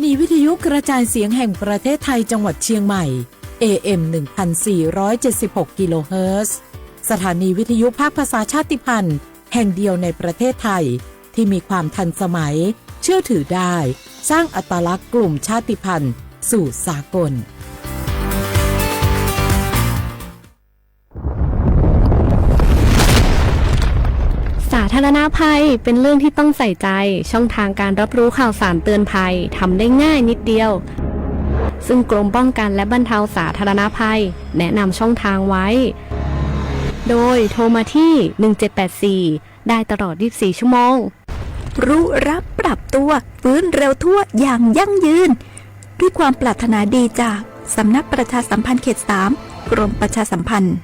นีวิทยุกระจายเสียงแห่งประเทศไทยจังหวัดเชียงใหม่ AM 1476 กิโลเฮิรตซ์สถานีวิทยุภาคภาษาชาติพันธุ์แห่งเดียวในประเทศไทยที่มีความทันสมัยเชื่อถือได้สร้างอัตลักษณ์กลุ่มชาติพันธุ์สู่สากลสาธารณภัยเป็นเรื่องที่ต้องใส่ใจช่องทางการรับรู้ข่าวสารเตือนภัยทำได้ง่ายนิดเดียวซึ่งกรมป้องกันและบรรเทาสาธารณภัยแนะนำช่องทางไว้โดยโทรมาที่1784ได้ตลอด24ชั่วโมงรู้รับปรับตัวฟื้นเร็วทั่วอย่างยั่งยืนด้วยความปรารถนาดีจากสำนักประชาสัมพันธ์เขต 3 กรมประชาสัมพันธ์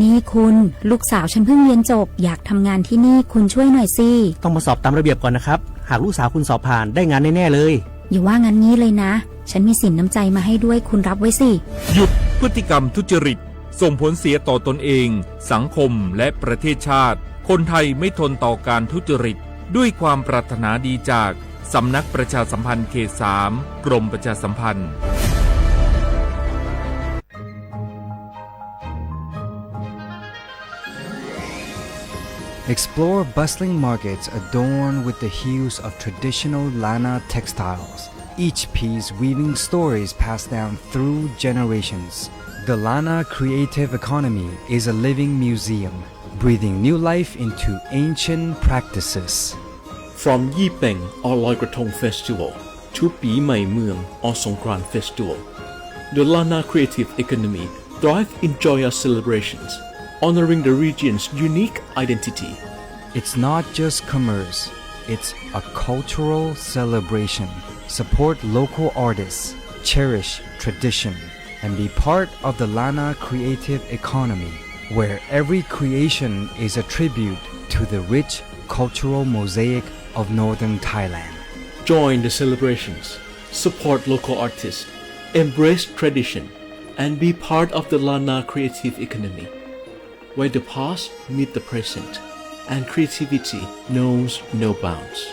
นี่คุณลูกสาวฉันเพิ่งเรียนจบอยากทำงานที่นี่คุณช่วยหน่อยสิต้องมาสอบตามระเบียบก่อนนะครับหากลูกสาวคุณสอบผ่านได้งานแน่ๆเลยอย่าว่างั้นงี้เลยนะฉันมีสินน้ำใจมาให้ด้วยคุณรับไว้สิหยุดพฤติกรรมทุจริตส่งผลเสียต่อตนเองสังคมและประเทศชาติคนไทยไม่ทนต่อการทุจริตด้วยความปรารถนาดีจากสำนักประชาสัมพันธ์เขต 3 กรมประชาสัมพันธ์ Explore bustling markets adorned with the hues of traditional Lana textiles, each piece weaving stories passed down through generations. The Lana creative economy is a living museum, breathing new life into ancient practices. From Yi Peng or Loi Krathong Festival to Pi Mai Mueang or Songkran Festival, the Lana creative economy thrives in joyous celebrations, honoring the region's unique identity. It's not just commerce, it's a cultural celebration. Support local artists, cherish tradition, and be part of the Lana creative economy, where every creation is a tribute to the rich cultural mosaic of northern Thailand. Join the celebrations, support local artists, embrace tradition, and be part of the Lana creative economy, where the past meet the present and creativity knows no bounds.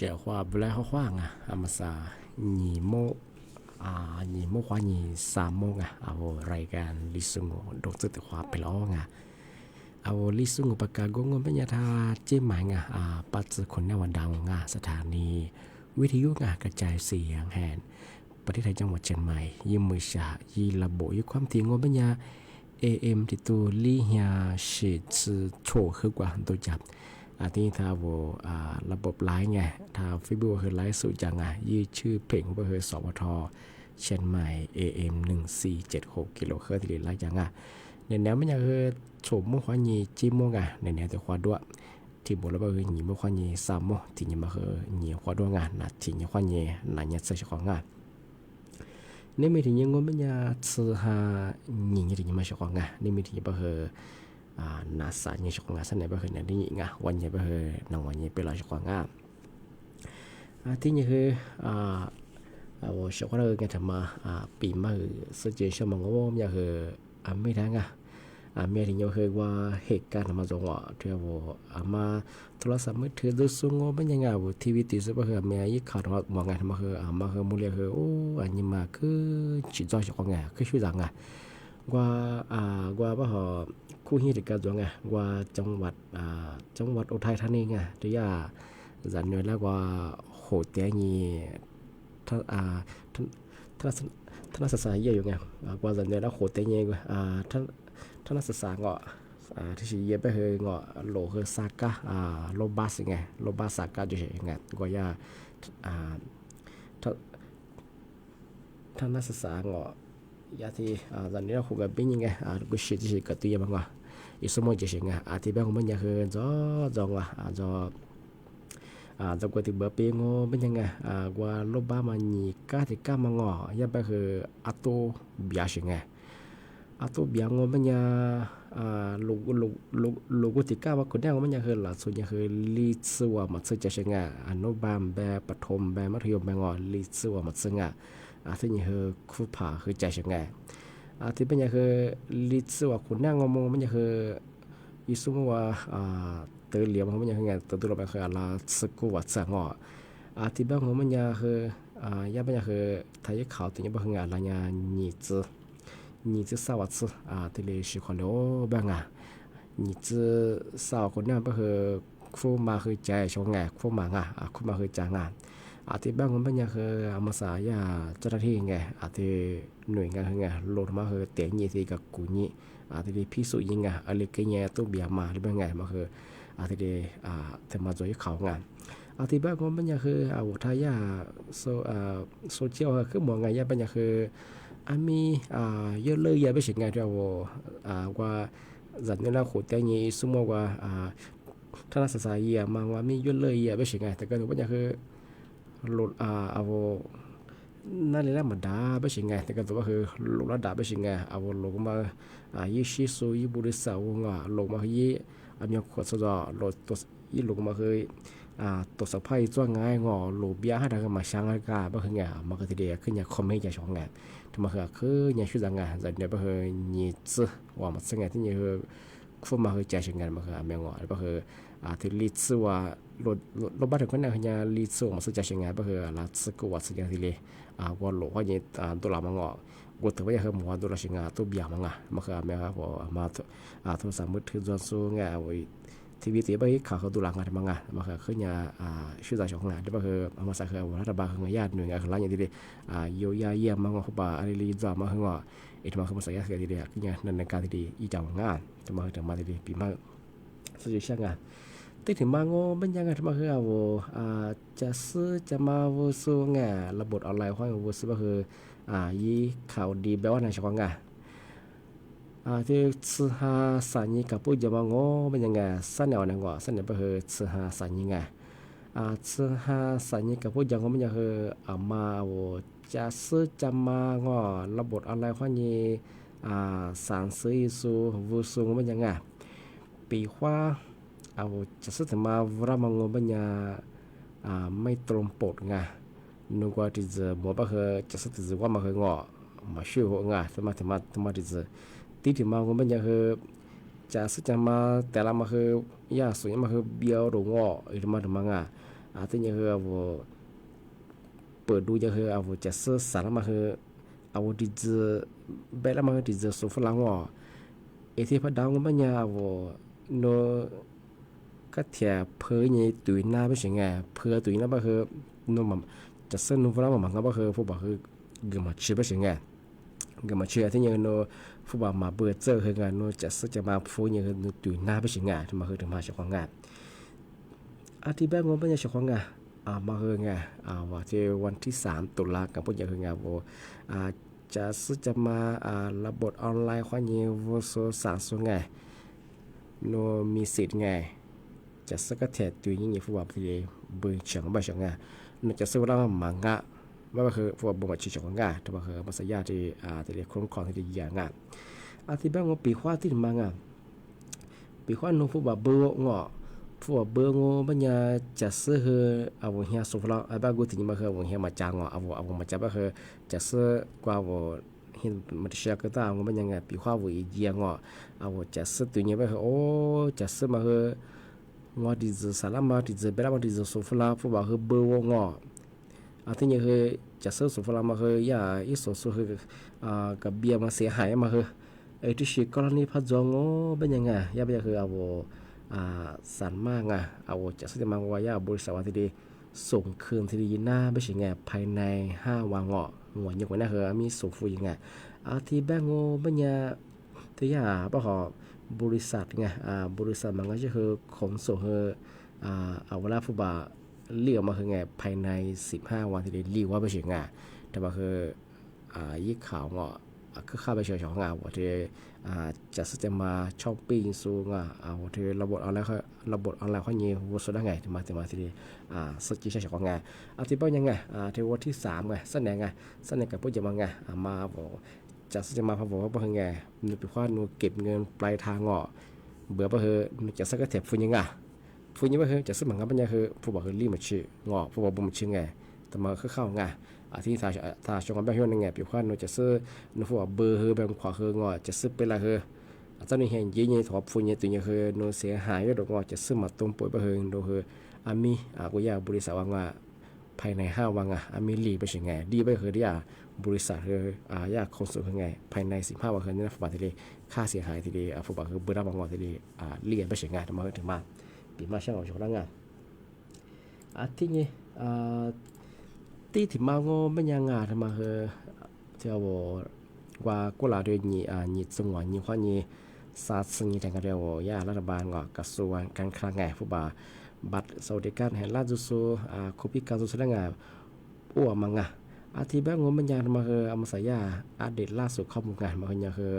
写话不来好话啊，阿么啥你莫你莫话你啥莫啊，我รายการลิซุงโดนตึก话ไปแล้วอ่ะเอาลิซุงปากกางงเป็นยาทาเจ้หมายงะปัจจุคนในวันดังงะสถานีวิทยุงะกระจายเสียงแห่งประเทศไทยจังหวัดเชียงใหม่ยิมมือชายีระบบยุความถี่งเป็นยา AM ที่ตัวลี่เฮียสิชื่อโชว์คือกว่าตัวจับที่ถ้าว่าระบบไลน์ไงถ้าฟิบูคือไลน์สุดจังยี่ชื่อเพลงก็คือสวทเชียงใหม่ AM 1476กิโลเฮิรตซ์ที่ไลน์จังในแนวมันยังคือโฉมมุ่งความยีจีมุ่งในแนวแต่ความด้วยที่บอกแล้วว่าคือหนีมุ่งความยีสามมุ่งที่ยังมาคือหนีความด้วยนะที่ยังความยีนั่นยังเสียของนี่มีถึงยังงมันยังซื้อหาหนีที่ยังมาเสียของนี่มีถึงยังคือนาสาเนี่ยของสันไหนบ่เคยนี่วันเนี่ยบ่เคยนางวันเนี่ยเป็นลอยของที่นี่คือว่าชาวเราไงทำมาปีมาสุดเจ๋งชมงว่ามันคือไม่ได้ไม่ถึงยังคือว่าเหตุการณ์มาจงว่าที่ว่ามาโทรศัพท์มือถือดูส่งว่าเป็นยังไงว่าทีวีตีสุดบ่เคยมียี่ข่าวมามองไงมาคือมูลเลยคือโอ้อันนี้มาคือจิตใจของคือชื่อดังว่าบ่ฮอคู่ฮีติกาจงว่าจังหวัดอุทัยธานีตัวยาจันเนแล้วว่าโหเตียงีท่านศึกษาเยอะอยู่ว่าจันเนแล้วโหเตียงีท่านศึกษาที่สิเยไปเฮโลคือซากะโลบัสโลบัสซากะจุก็ยาท่านศึกษายาที่ตอนนี้เราคุยกันเป็นยังไงกูเชื่อที่กับตัวยังไงอีสมมติจะยังไงที่แบบมันยังคือจงกูที่แบบเป็นงเป็นยังไงว่าลบบ้ามันยี่ก้าที่ก้ามังยังแบบคือตัวเบียร์ยังไงตัวเบียร์งมันยังลูกที่ก้าว่าคนนี้มันยังคือหลักส่วนยังคือลิซัวมันซึ่งจะยังไงอนุบาลแบบปฐมแบบมัธยมแบบลิซัวมันซึ่งที่นี่คือคู่ผ่าคือใจยังไงที่เป็นยังคือลิซัวคนนี้งงมันยังคือยิสุมว่าเตอเหลียมมันยังคือไงตัวเราไปคืออะไรสกุวัดสังที่บ้านมันยังคือย่าเป็นยังคือไทยข่าวตัวนี้เป็นคืออะไรเนี่ยนี่จะสวัสดิ์ที่เลยชื่อคนเดียวบ้างนี่จะสาวคนนี้เป็นคือคู่มาคือใจชงคู่มาคู่มาคือจางที่บ้านมันเป็นยังคือมาสายเจ้าหน้าที่ที่หน่วยงานคือโหลดมาคือเตียงยี่ที่กับกูนี่ที่พิสูจน์ยังอะไรก็ยังตัวเบียมาหรือเป็นมาคือที่ทำมาโดยเขาที่บ้านมันเป็นยังคืออุทยโซเชียลคือมองเป็นยังคือมีเยอะเลยไปสิ่งที่ว่าจันนี่เราขุดแต่ยี่สมมติว่าท่านศึกษามาว่ามีเยอะเลยไปสิ่งแต่ก็ถือว่าคือหลุดนั่นเลยละมันด่าไปสิ่งแต่ก็ถือว่าคือหลุดระดับไปสิ่งหลุดมายี่ชิสุยี่บุริสาวหลุดมายี่มีขวดสดหลุดตัวยี่หลุดมาคือตัวสะพายจ้วงง่ายหลุดเบี้ยให้ทางมาช่างให้กาบ่คือมาก็ทีเดียวขึ้นคอมเมนต์ช่องทำมาคือชื่อจังจันเนี่ยบ่คือยี่จื้อว่ามันสังที่นี่คือคู่มาคือใจช่างมาคือแมงบ่คือที่ลิซ์ว่ารถบัสคนนั้นคือลิซ์มาสึกใจช่างบ่คือละสึกว่าสึกที่เลยว่าหลุดว่ายี่ตัวละมังกูถือว่าคือหมอตัวละช่างตัวเบี้ยมังมาคือแมงว่ามาโทรศัพท์มือถือจนสู้ทีวีตีไปข่าวเขาดูหลังกันมั้งมาคือชื่อใจของที่ว่าคือมาสักคือรัฐบาลคือญาติหน่วยงานคือร้านอย่างที่เดียวยาเยี่ยมมั้งเขาบอกอะไรลีจ่ามาคือมาคือมาสักคือที่เดียคือนั่นในการที่ดีอีจังงานจะมาถึงมาที่ดีปีมาสุดยอดงานที่ถึงมาเป็นยังไงที่มาคือจะซื้อจะมาวูซูระบบออนไลน์ของวูซูก็คือยี่ข่าวดีแบบว่าในช่องที่ซื้อหาสารนี้กับผู้จะมาเป็นยังไงสันแนวนั่งสันแนวก็คือซื้อหาสารนี้ซื้อหาสารนี้กับผู้จะเป็นยังคือมาจะซื้อจะมาระบบออนไลน์ของนี้สารซื้อสูวูซูเป็นยังไงปีว่าจะซื้อถึงมาว่ามังเป็นยังไม่ตรงปกนึกว่าที่จะบอกว่าคือจะซื้อถึงว่ามาคือมาช่วยสมาที่จะที่ถึงมาเป็นยังคือจะซื้อจะมาแต่ละมาคือยาสุดมาคือเบี้ยวหรือหรือมาถึงมา ที่ยังคือเปิดดูยังคือจะซื้อสารมาคือดิจเบลมาดิจสุฟลังว่าที่พัดดาวมันเนี่ยโนก็เทียเพื่อเนี่ยตุยหน้าไม่ใช่ไงเพื่อตุยหน้าก็คือโนมันจะซื้อนูฟลังมันก็คือผู้บอกคือเกี่ยวกับชื่อไม่ใช่ไงเกี่ยวกับชื่อที่ยังโนผู้บอกมาเปิดเจอคือไงโนจะซื้อจะมาพูดยังคือตุยหน้าไม่ใช่ไงที่มาคือถึงมาเฉพาะงานที่แบงก์มันเนี่ยเฉพาะงานมาคือไงว่าที่วันที่3 ตุลาคมพูดอย่างคือไงจะซื้อจะมาระบบออนไลน์ความยิ่งวัวโซ่สารสูงไงโนมีสิทธิ์ไงจะซื้อกระเทียตัวยิ่งยิ่งผู้ว่าที่เบื่อเฉียงไปเฉียงไงโนจะซื้อแล้วมังงะว่าคือผู้ว่าบ่มาชี้เฉียงไงแต่ว่าคือภาษายาที่ที่เรียกโครงการที่อย่างงานที่แบงก์ปีขว้าที่มังงะปีขว้าโนผู้ว่าเบื่องอผู้ว่าเบื่องอปัญญาจะซื้อคือเฮียสุฟลาบ้ากูที่นี่มาคือเฮียมาจางมาจับก็คือจะซื้อกว่าเห็นมันเชื่อก็ตามมันยังไงปีข้าวอีเยียงจะซื้อตัวนี้ไปคือจะซื้อมาคืองอดิจสารมาดิจเบลมาดิจสุฟลาผู้ว่าคือเบื่องอที่นี่คือจะซื้อสุฟลามาคือยาอีสุสุคือกับเบียมาเสียหายมาคือที่ชีกรณีพัดจงเป็นยังไงยาเป็นคือสันมากจะซื้อมาว่ายาบริษัทว่าที่ดีส่งคืนที่ดีหน้าไม่ใช่ไงภายใน5 วันหัวยังไงนะคือมีส่งฟรียังไงที่แบงก์ปัญญาที่ยาป่ะบริษัทไงบริษัทมันก็จะคือขนส่งเวลาผู้บ่าเลี้ยวมาคือไงภายใน15 วันที่ดีเลี้ยวว่าไม่ใช่ไงแต่ว่าคือยี่ข่าวก็เข้าไปเฉยๆของว่าที่จะสเตมมาช้อปปิ้งซูที่ระบบออนไลน์เขาเงี้ยวัวสุดได้ไงที่มาที่ดีสกิลเฉยๆของงานที่เป็นยังไงที่วันที่3ไงเสนอไงกับผู้จะมาไงมาจะสเตมมาพอบอกว่าเป็นไงนูไปคว้านูเก็บเงินปลายทางเบื่อไปคือจะสักเทปฟุ้งยังไงฟุ้งยังไปคือจะสมัครเป็นยังคือผู้บอกคือรีบมาชื่อผู้บอกบุ้มชื่อไงแต่มาเข้าไงที่ถ้าชงกันแบบนี้ไงปีขว้านูจะซื้อนูผู้บอกเบอร์แบบขวาคือจะซื้อไปละคือตอนนี้เห็นยี่ถอดฟุ้งยี่ตัวนี้คือนูเสียหายก็ดอกจะซื้อมาต้มปุ๋ยไปคือดูคือมีกูอยากบริษัทว่าภายใน5 วันมีรีไปใช่ไงดีไปคือที่บริษัทคืออยากคอนซูมคือไงภายใน15 วันคือนี่นะผู้บาที่ดีค่าเสียหายที่ดีผู้บาคือเบอร์รับวันที่ดีเรียนไปใช่ไงทำมาถึงมาปีมาเช่นของชาวงานที่นี่ที่ถิ่นมาไม่ยังทำมาคือเจ้าว่ากุหลาบเดือนนี้จังหวะนี้ข้อนี้ซาซึ่งนี้ทางการเรียกว่ายารัฐบาลกระทรวงการคลังไงผู้บ่าบัตรสวัสดิการแห่งราชสูคุพิการสุสานงานมังที่แบงก์มันยังมาคืออามาสายาเดตล่าสุดข้อมูลงานมาคือคือ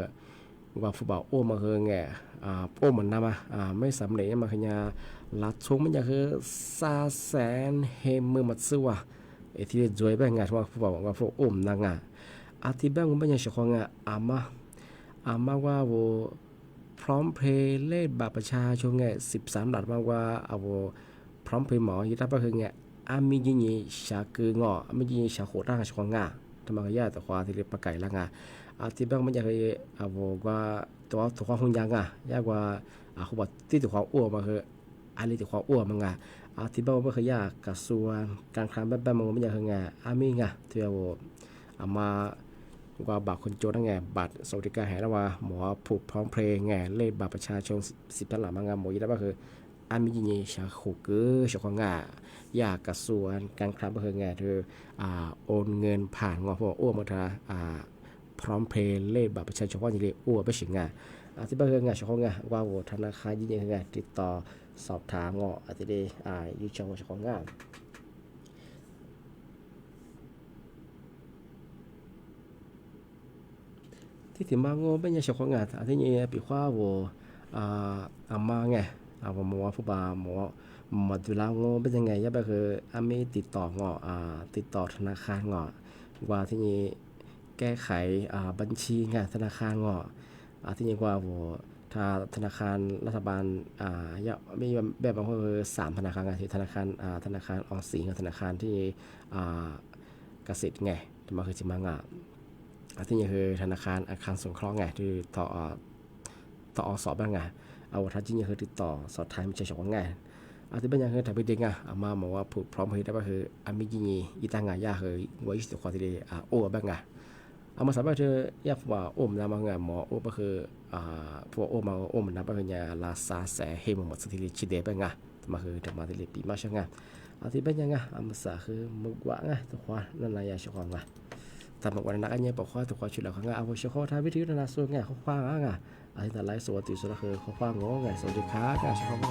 ว่าผู้บ่าวมาคือไงเหมือนนำไม่สำเร็จมาคือลัดชงมันยังคือ300,000เฮมมือมัดซื้อที่จอยแบงก์ว่าผู้บ่าวว่าผู้นางที่แบงก์มันยังเฉพาะอามาว่าพร้อมเพย์เลขบัตรประชาชนไง13 บาทมากว่าพร้อมเพย์หมอยึดรับก็คือไงมียิงชาคือมียิงชาโคร่างชงทำไมก็ยากแต่ความที่เรียกปลาไก่ละที่แบงก์มันยังคือว่าตัวความหุ่นยังยากกว่าเขาบอกที่ตัวความมาคืออะไรตัวความมันที่แบงก์มันคือยากกระทรวงการคลังแบบมันยังคือไงมีที่มาว่าบัตรคนจนนั่นไงบัตรสวัสดิการแห่งว่าหมอผูกพร้อมเพลงไงเลขบัตรประชาชน10 ล้านมางหมอยึดได้ก็คือมียิงชาโคเกอร์ชของอยากกระทรวงการคลังก็คือไงเธอโอนเงินผ่านพวกมาทาพร้อมเพลงเลขบัตรประชาชนว่าอย่างไรไปถึงที่บ้านคือชของว่าธนาคารยิงไงติดต่อสอบถามที่ได้ยูชของที่ถิ่นมาเป็นยังเฉพาะงานที่นี่ปีขว้ามาไงหมอผู้บ่าหมอมาดูแลเป็นยังไงย่าไปคือมีติดต่อติดต่อธนาคารว่าที่นี่แก้ไขบัญชีธนาคารที่นี่ว่าถ้าธนาคารรัฐบาลไม่แบบบางคนคือ3 ธนาคารที่ธนาคารออมสินกับธนาคารที่เกษตรไงที่มาคือจิมางที่นี่คือธนาคารอาคารสงเคราะห์ไงที่ต่อสอบบ้างไงถ้าจริงคือติดต่อสอบถามไม่ใช่เฉพาะไง ที่เป็นอย่างเฮ้ยถ้าไปเด็กอามาบอกว่าพูดพร้อมเฮ้ยได้ป่ะคืออามิจินีอีตางายาเฮ้ยว่าอีสต์ความที่โอ้บ้างอามาสามารถเธอยากว่าโอ้มนะมางหมอโอ้ก็คือพวกโอ้มาโอ้มันนะป่ะคือยาลาซาแสเฮมหมดสติลิชิเดบ้างมาคือธรรมะที่เลปีมาช่างที่เป็นยังอามาสาคือมุกวะตัวควานั่นนายาชกงทำวันนักอันนี้บอกว่าตัวควาชุดแล้วเขาเอาไปชกทำวิธีนานาส่วนเขาคว้างอันนี้แต่ไลฟ์สดติดสุดคือเขาคว้างงสวัสดีครับชก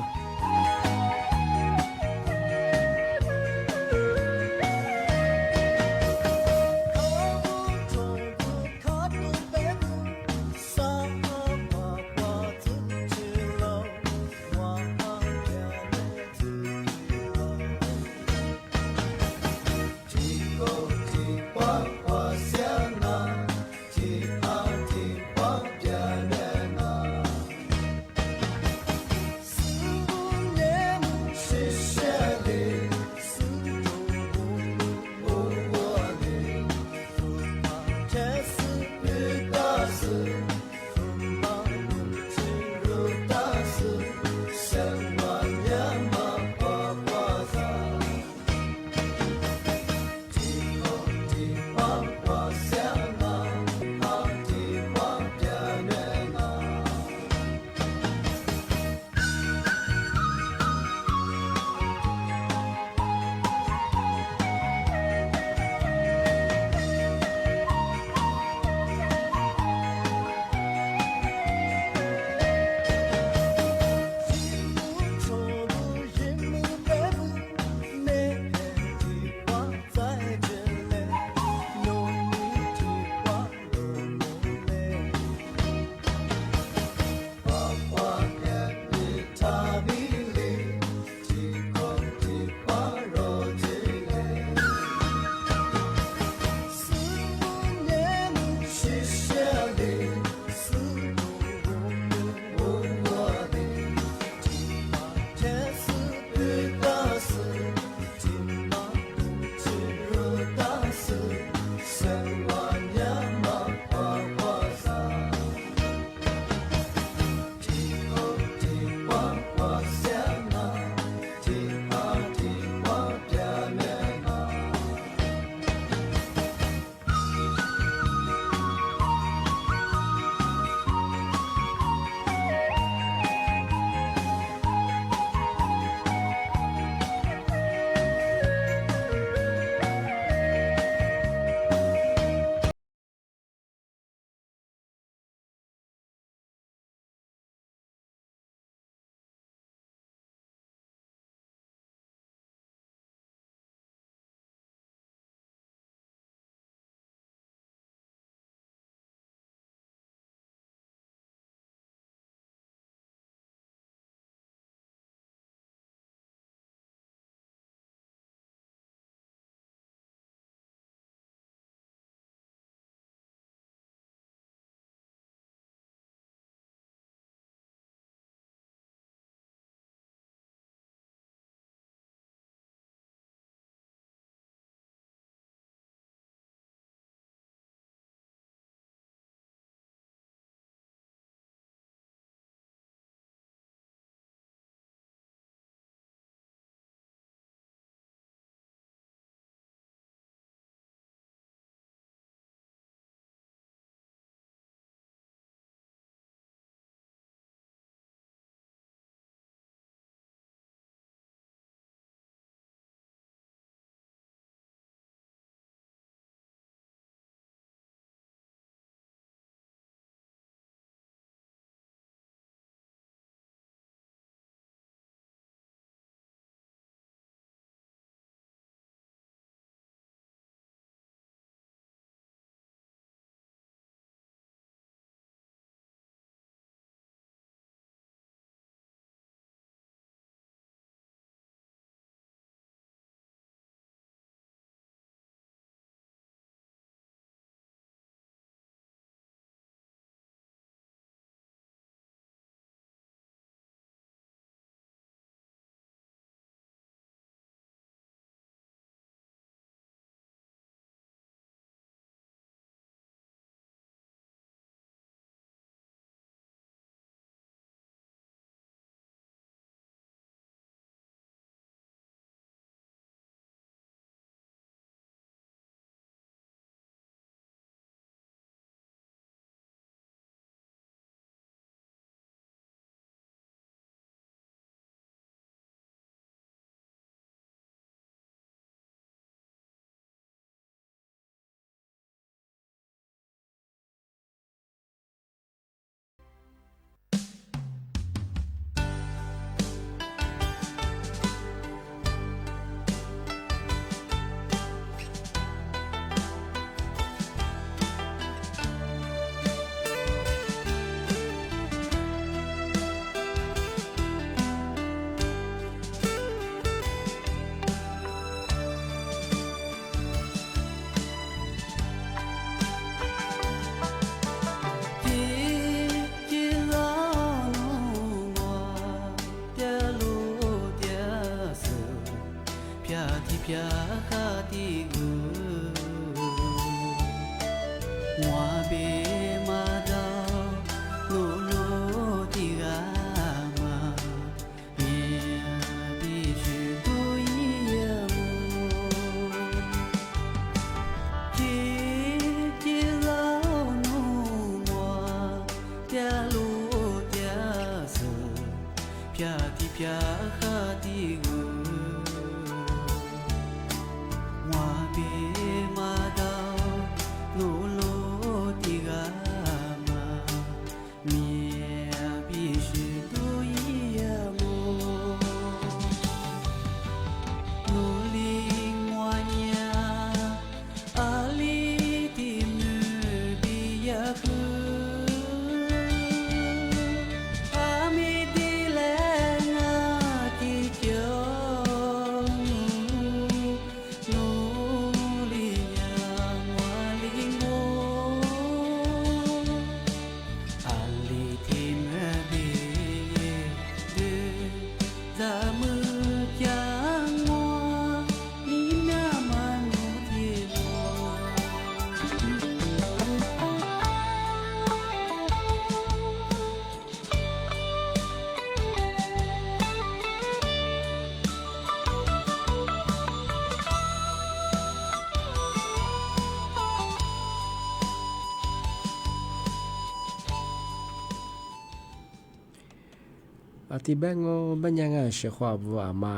ที่แบงโงบัญญังเชื่อว่าว่ามา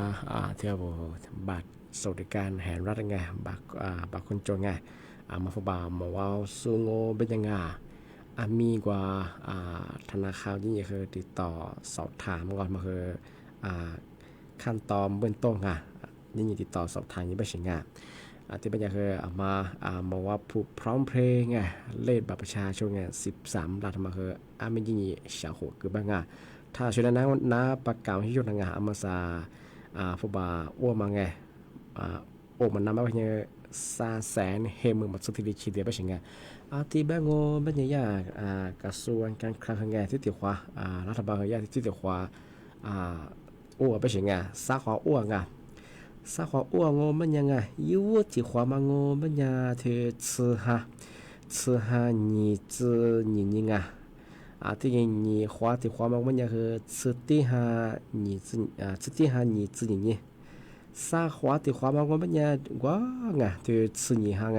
เที่ยวบัตรสวัสดิการแห่งรัฐไงบัตรคนจนไงมาฟบามาว่าซูโงบัญญังมีกว่าธนาคารที่คือติดต่อสอบถามก่อนมาคือขั้นตอนเบื้องต้นนี่ติดต่อสอบถามยังไม่ใช่ที่บัญญังคือมาว่าผู้พร้อมเพลงเลขบัตรประชาชน13 รัฐมาคือไม่ยิ่งเสียหัวคือบ้างถ้าช่วยน้าประกาศที่ยกงามาซาฟบาอ้วมาไงอ้วมันนำมาเป็น300,000เฮมึงมาสุดที่ดีชีเดียไปใช่ไงที่แบงโง่เป็นอย่างกระทรวงการคลังไงที่ติดขวารัฐบาลยาที่ติดขวาอ้วไปใช่ไงสาขาอ้วไงสาขาอ้วงโง่เป็นยังไงยูที่ขวามาโง่เป็นยังเธอ吃哈你知你这个你花的花嘛，我们就是吃底下你自己啥花的花嘛，我们也就吃你哈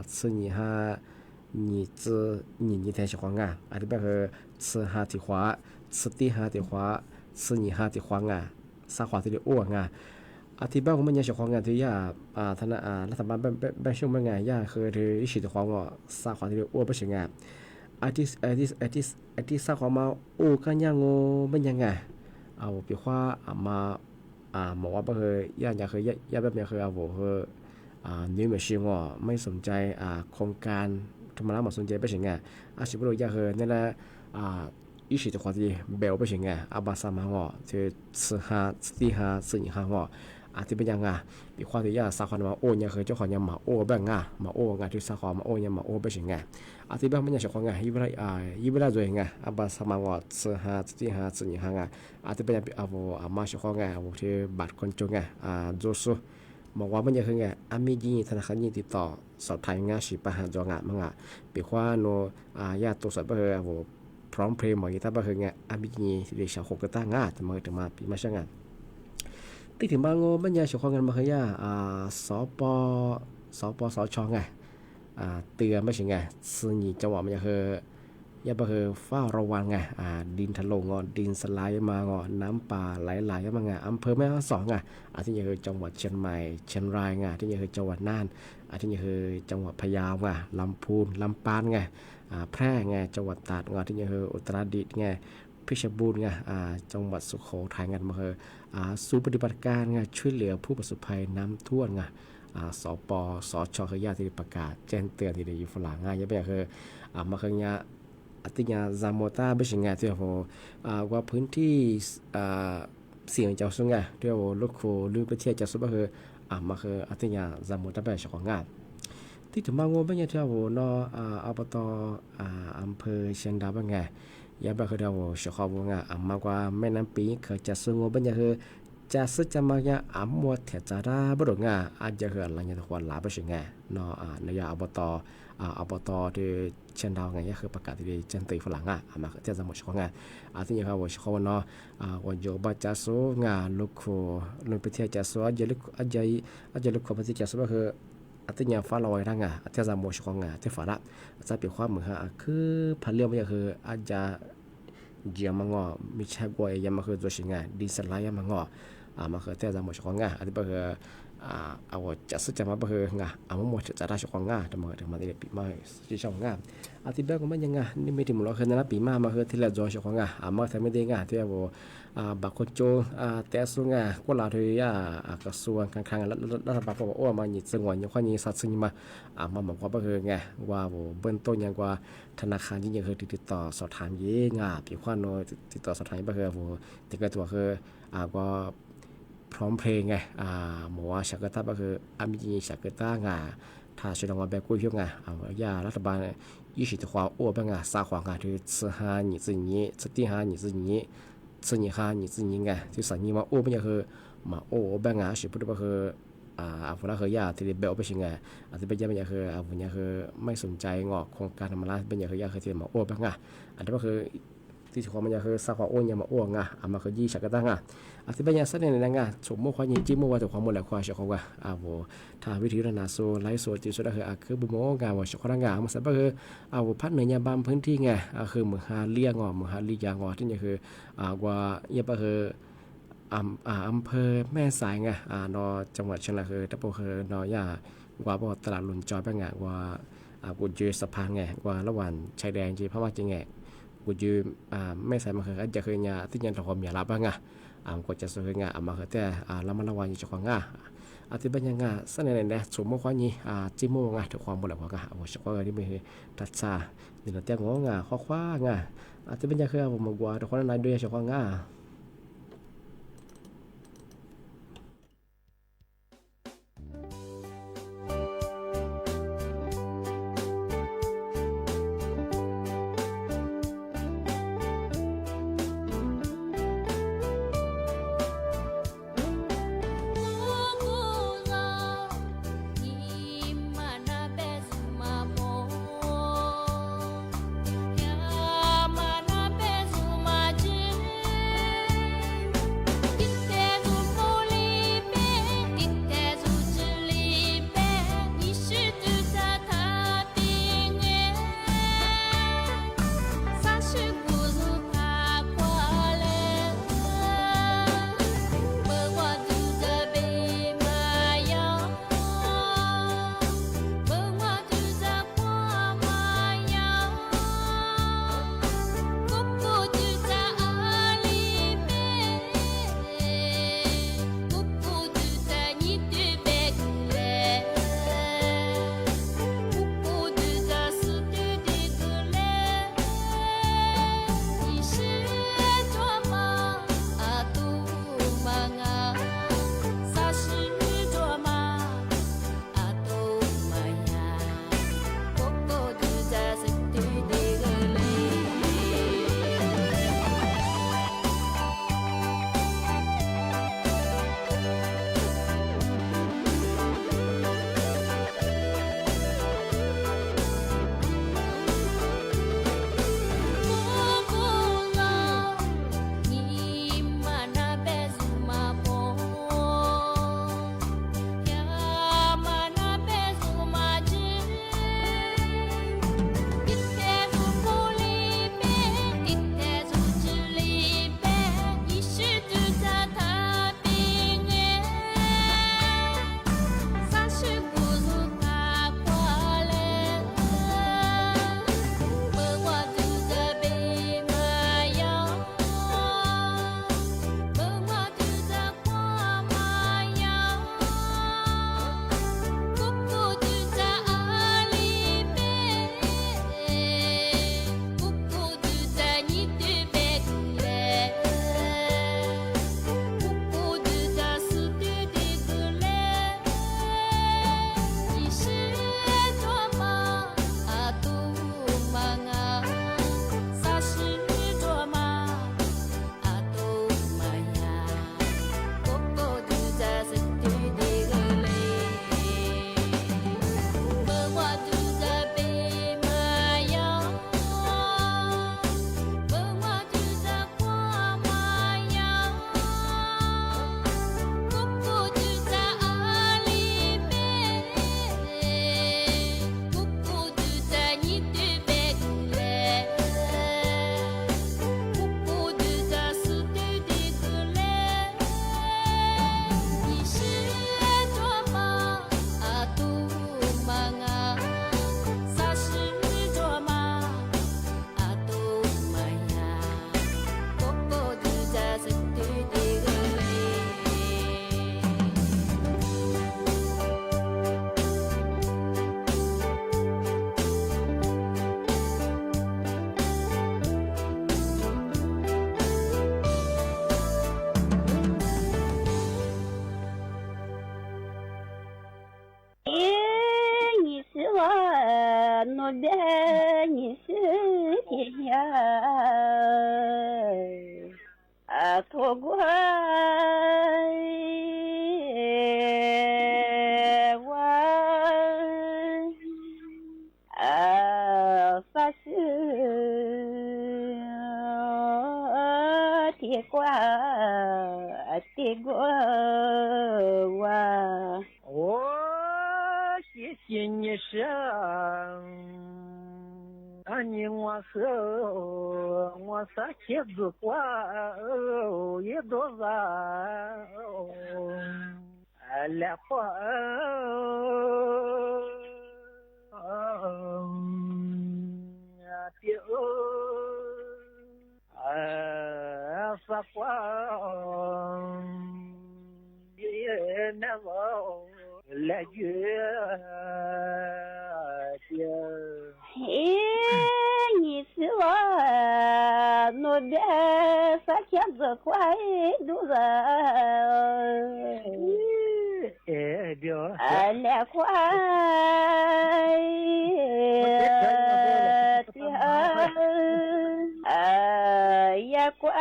吃你哈你自你才喜欢这边是吃哈的花，吃底下的花，吃你哈的花啥花的窝ที่บ้านผมมันยังชอบของงานที่ยาธนารัฐบาลแบบช่วงงานยาคือที่อิสิทธิ์ของสาขาที่อ้วนไปเสียงที่สาขามาโอ้กันยังโง่เป็นยังไงเอาไปคว้ามาหมอว่าไปเลยยาคือยาแบบนี้คือเอาคือนี่ไม่ใช่ว่าไม่สนใจโครงการธรรมะมาสนใจไปเสียงสิบโลยาคือนั่นแหละ一时的话题没有不行把三万就吃哈吃你哈ที่เป็นยัง比话题สาขามาโอ้ยังคือเจ้าของยังมาโอ้แบบมาโอ้ที่สาขามาโอ้ยังมาโอ้ไปสิที่แบบมันยังชอบยี่เวลาด้วยบาสามารถ吃哈吃你哈ที่เป็นยังมาชอบที่บัตรคนจน就是บอกว่ามันยังคือมียี่ธนาคารยี่ติดต่อสอบถามสิปัญหาจงมั้ง比ว่าโนยาตัวสับเบอร์พร้อมเพลงมาที่ถ้าเป็นไงมีเรื่องชาวโคกตั้งจะมาปีมาช่างที่ถึงบางโง่บรรยายชาวงานมาขยะสปสชเตือนไม่ใช่ซึ่งจังหวะมันจะคือยาคือเฝ้าระวังดินถล่มดินสไลด์มาน้ำป่าไหลมาอำเภอแม่ฮ่องสอนที่นี่คือจังหวัดเชียงใหม่เชียงรายที่นี่คือจังหวัดน่านที่นี่คือจังหวัดพะเยาลำพูนลำปางแพร่จังหวัดตราดที่นี่คืออุตรดิตถ์เพชรบูรณ์จังหวัดสุโขทัยมาคือศูนย์ปฏิบัติการช่วยเหลือผู้ประสบภัยน้ำท่วมสปสชคือยาที่ประกาศแจ้งเตือนที่อยู่ฝรั่งยังไม่คือมาคือที่ยาซามโมตาเป็นสิ่งที่ว่าพื้นที่เสี่ยงจะสูงที่ว่าลูกโคลูกประเทศจะสูงก็คือมาคือที่ยาซามโมตาเป็นสิ่งที่ถึงบางโง่เป็นที่ว่าอบตอำเภอเชียงดาวเป็นยาแบบคือเราชอบมากกว่าแม่น้ำปีเคยจะสูงเป็นคือจะสึกจะมามัวเถียจะได้บ่ดอาจจะคืออะไรอย่างตัวหลาไปสิ่งในยาอบตที่เชียงดาวคือประกาศที่จันทร์ฝรั่งมาเที่ยวสมุทรของที่นี่ครับว่าเขาว่าโยบจะสูงลูกโคลูกประเทศจะสูงอาจจะลูกโคประเทศจะสูงก็คือที่นี่ฟ้าลอยทั้งเที่ยวสมุทรของที่ฝรั่งจะเป็นความเหมือนคือพันเรื่องมันคืออาจจะ เจียมังอมิใช่กวยยังมาคือตัวชิงอ่ะดินสไลด์ยังมังอมาคือแต่จะหมดของงาอันนี้คือเอาจะซื้อจะมาเบอร์งาเอาหมดจะได้ชของงาแต่มาถึงมาได้ปีมาที่ชของงาอาทิตย์แรกก็ไม่ยังงานี่ไม่ถึงหมดแล้วคือนั้นปีมาคือที่เราจอชของงามาทำไม่ได้งาที่ว่าบางคนโจแต่สุงาก็ลาที่กระทรวงการคลังรัฐบาลบอกว่ามาหยิบสงวนยังค่อยหยิบสัตว์ซึ่งมาบอกว่าเบอร์ไงว่าเบื้องต้นยังว่าธนาคารที่ยังเคยติดต่อสอบถามเย่งาปีขวัญโนติดต่อสอบถามเบอร์ติดกับตัวคือก็พร้อมเพลงไงหมัวชักตาก็คือมีชักตางาถ้าชนงแบบกุ้ยเพียงไงยารัฐบาลยี่สิบตัวอ้วนเป็นไงสาขวางาที่ซื้อหาหนีซื้อนี้ซื้อที่หาหนีซื้อนี้ซื้อหนีหาหนีซื้อนี้ไงที่สั่งนี้มาอ้วนเป็นยังคือมาอ้วนเป็นไงสิพูดว่าคือพวกเราคือยาที่เบลไปชิงไงที่เป็นยังคือพวกนี้คือไม่สนใจงอกโครงการธรรมราเป็นยังคือยาคือที่มาอ้วนเป็นไงอันนี้ก็คือที่ความมันยังคือสาขวางอ้วนยังมาอ้วนไงมาคือยี่ชักตางาที่เป็นยังสั้นในงานสมมติความยิ่งจิ้มว่าแต่ความหมดแหละความเชื่อของว่าถ้าวิธีระนาโซไลโซจิสุดก็คือบุโมงานว่าเชื่อของงานมันสับก็คือพัฒนาบางพื้นที่ไงคือเมืองฮาเลียงเมืองฮาลียางที่นี่คือว่าเยี่ยมก็คืออำเภอแม่สายไงนอจังหวัดเชียงรายคือตะโพคือนอยาว่าบ่ตลาดหลุนจอยเป็นไงว่ากูยืนสะพานไงว่าระหว่างชายแดนจีพม่าจีไงกูยืนแม่สายมันคือจะเคยเนี่ยที่ยันตะคอมอย่ารับบ้างไงก็จะสวยงามมาคือแต่ละมันละวันอยู่เฉพาะงาที่เป็นยังไงเสนอเนี่ยสมมติว่านี่จิโมงาถึงความบุญหลักว่างาเฉพาะที่มีทัศน์ดินเตี้ยงงาข้อคว้างาที่เป็นยังไงผมบอกว่าทุกคนนั้นด้วยเฉพาะงา thua qua fa sư thì qua我谢谢你生你我是我啥茄子瓜一多少来花丢发光也难忘来月你是我我的啥钱子快多少来快也快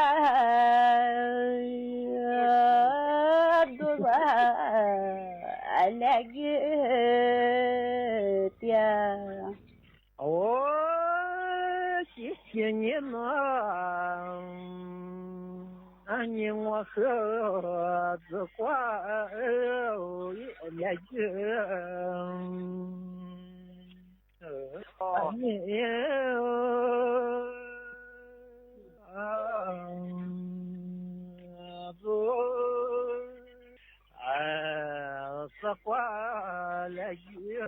多少来月的谢谢你们你我和子瓜来月你子瓜来月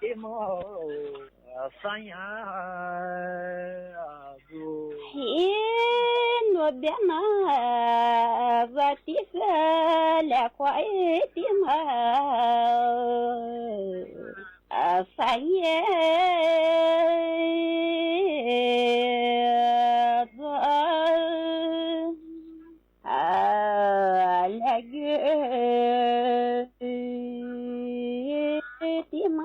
的毛三呀我别拿我的个来快的嘛三呀来月的嘛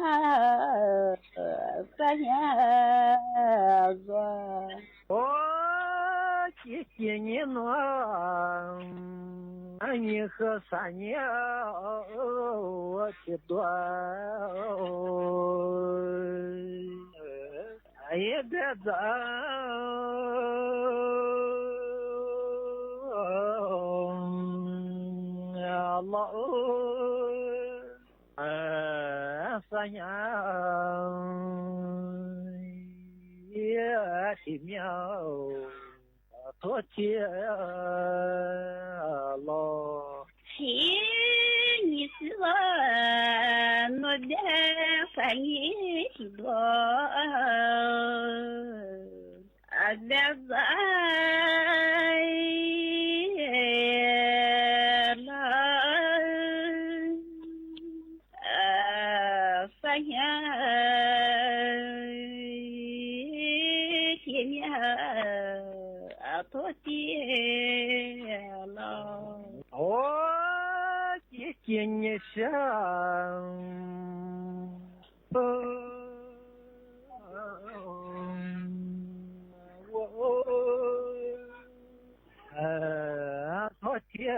三呀谢谢你们你和三年我的多也别走老三年也的苗多钱了你是我的反应是多别在三呀前面多点了谢谢你生多天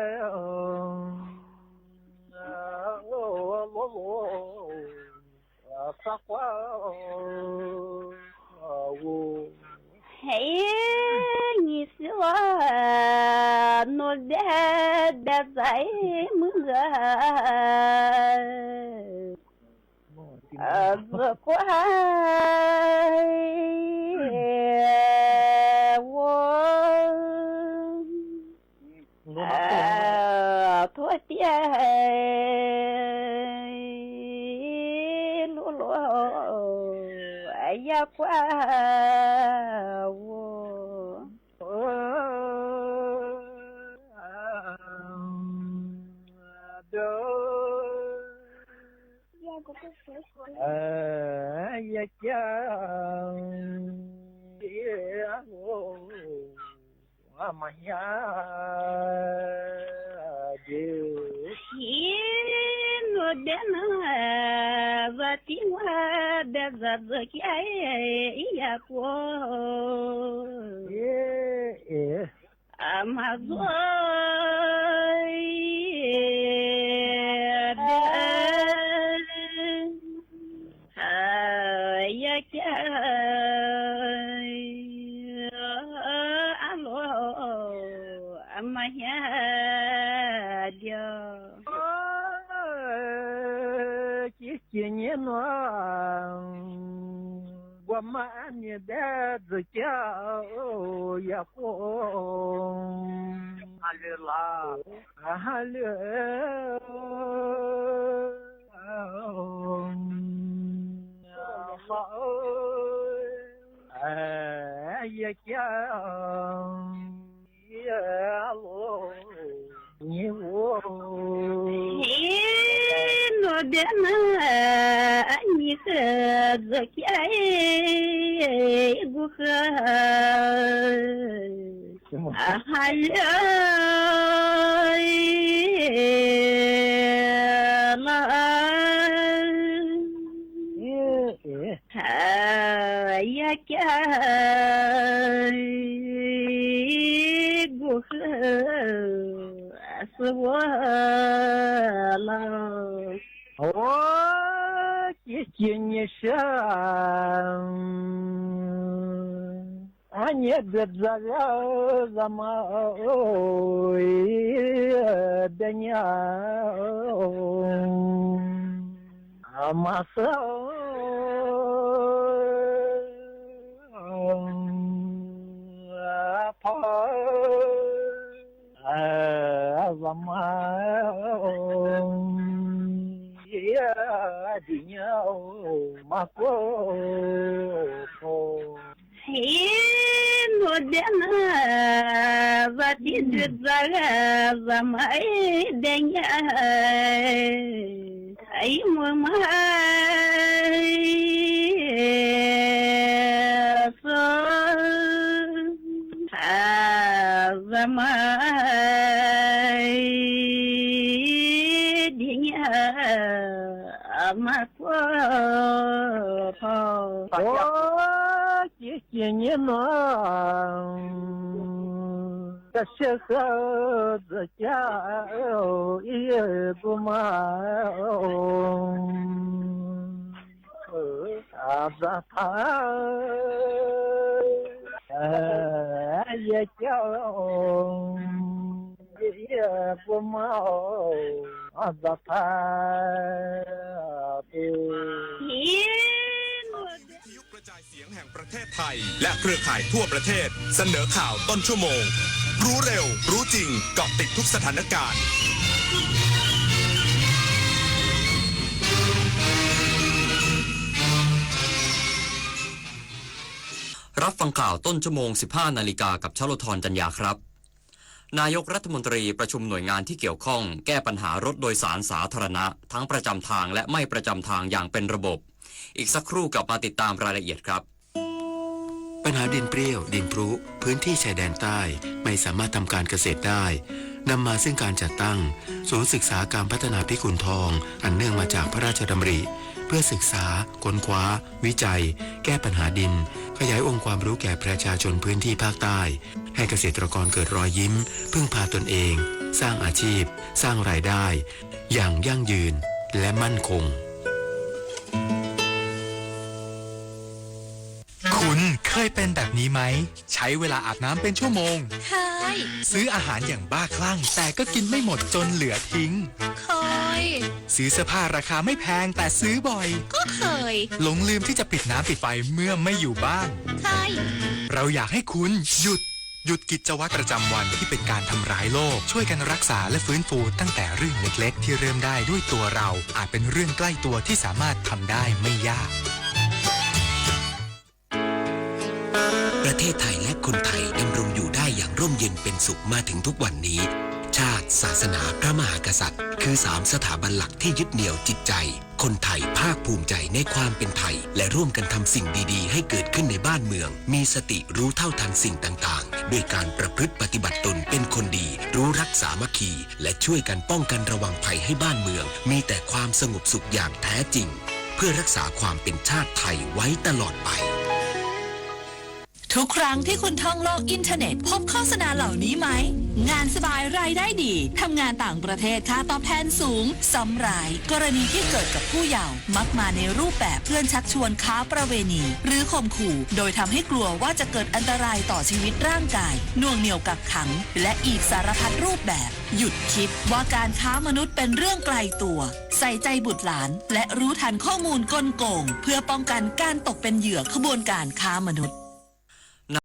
发光你是我的在梦子乖多点露露也怪我也讲我们呀 no dena vatinwa bezazokia yako amazoi yakia alo amaya dia Кисенье гуамане дедзя яко алила але якя яло него no dena ani zakia guha Ане бедзавя замой дня амаса no dena vatinwa mai denya ai mai so zamai denya amako Кисенье кашехадзя гума азата якя гума азатаกระจายเสียงแห่งประเทศไทยและเครือข่ายทั่วประเทศเสนอข่าวต้นชั่วโมงรู้เร็วรู้จริงเกาะติดทุกสถานการณ์รับฟังข่าวต้นชั่วโมง 15 นาฬิกากับชลธรจัญญาครับนายกรัฐมนตรีประชุมหน่วยงานที่เกี่ยวข้องแก้ปัญหารถโดยสารสาธารณะทั้งประจำทางและไม่ประจำทางอย่างเป็นระบบอีกสักครู่กลับมาติดตามรายละเอียดครับปัญหาดินเปรี้ยวดินพรุพื้นที่ชายแดนใต้ไม่สามารถทำการเกษตรได้นำมาซึ่งการจัดตั้งศูนย์ศึกษาการพัฒนาพิกุลทองอันเนื่องมาจากพระราชดำริเพื่อศึกษาค้นคว้าวิจัยแก้ปัญหาดินขยายองค์ความรู้แก่ประชาชนพื้นที่ภาคใต้ให้เกษตรกรเกิดรอยยิ้มพึ่งพาตนเองสร้างอาชีพสร้างรายได้อย่างยั่งยืนและมั่นคงคุณเคยเป็นแบบนี้ไหมใช้เวลาอาบน้ำเป็นชั่วโมงเคยซื้ออาหารอย่างบ้าคลั่งแต่ก็กินไม่หมดจนเหลือทิ้งเคยซื้อเสื้อผ้าราคาไม่แพงแต่ซื้อบ่อยก็เคยหลงลืมที่จะปิดน้ำปิดไฟเมื่อไม่อยู่บ้านเคยเราอยากให้คุณหยุดกิจวัตรประจำวันที่เป็นการทำร้ายโลกช่วยกันรักษาและฟื้นฟูตั้งแต่เรื่องเล็กๆที่เริ่มได้ด้วยตัวเราอาจเป็นเรื่องใกล้ตัวที่สามารถทำได้ไม่ยากประเทศไทยและคนไทยดำรงอยู่ได้อย่างร่มเย็นเป็นสุขมาถึงทุกวันนี้ ชาติศาสนาพระมหากษัตริย์คือ3สถาบันหลักที่ยึดเหนี่ยวจิตใจ คนไทยภาคภูมิใจในความเป็นไทยและร่วมกันทำสิ่งดีๆให้เกิดขึ้นในบ้านเมือง มีสติรู้เท่าทันสิ่งต่างๆด้วยการประพฤติปฏิบัติตนเป็นคนดีรู้รักสามัคคีและช่วยกันป้องกันระวังภัยให้บ้านเมืองมีแต่ความสงบสุขอย่างแท้จริงเพื่อรักษาความเป็นชาติไทยไว้ตลอดไปทุกครั้งที่คุณท่องโลกอินเทอร์เน็ตพบโฆษณาเหล่านี้ไหมงานสบายรายได้ดีทำงานต่างประเทศค่าตอบแทนสูงซ้ำร้ายกรณีที่เกิดกับผู้เยาว์มักมาในรูปแบบเพื่อนชักชวนค้าประเวณีหรือข่มขู่โดยทำให้กลัวว่าจะเกิดอันตรายต่อชีวิตร่างกายน่วงเหนี่ยวกักขังและอีกสารพัดรูปแบบหยุดคิดว่าการค้ามนุษย์เป็นเรื่องไกลตัวใส่ใจบุตรหลานและรู้ทันข้อมูลกลโกงเพื่อป้องกันการตกเป็นเหยื่อขบวนการค้ามนุษย์